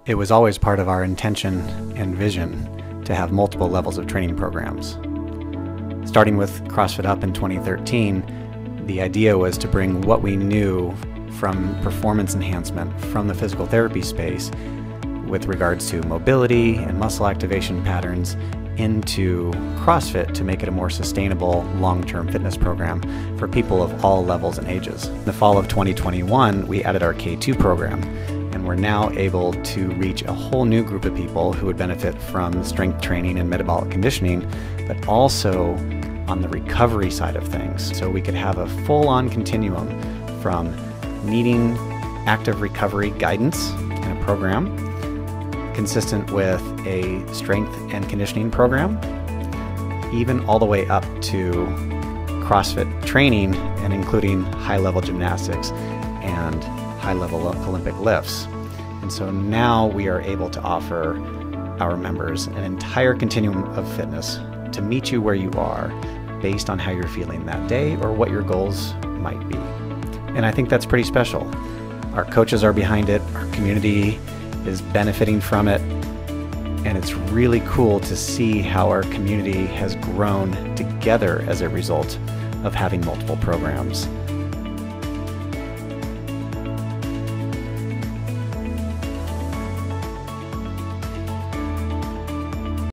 It was always part of our intention and vision to have multiple levels of training programs. Starting with CrossFit UP in 2013, the idea was to bring what we knew from performance enhancement from the physical therapy space with regards to mobility and muscle activation patterns into CrossFit to make it a more sustainable long-term fitness program for people of all levels and ages. In the fall of 2021, we added our K2 program, and we're now able to reach a whole new group of people who would benefit from strength training and metabolic conditioning, but also on the recovery side of things. So we could have a full-on continuum from needing active recovery guidance in a program consistent with a strength and conditioning program, even all the way up to CrossFit training and including high-level gymnastics and high-level Olympic lifts. And so now we are able to offer our members an entire continuum of fitness to meet you where you are based on how you're feeling that day or what your goals might be. And I think that's pretty special. Our coaches are behind it, our community is benefiting from it, and it's really cool to see how our community has grown together as a result of having multiple programs.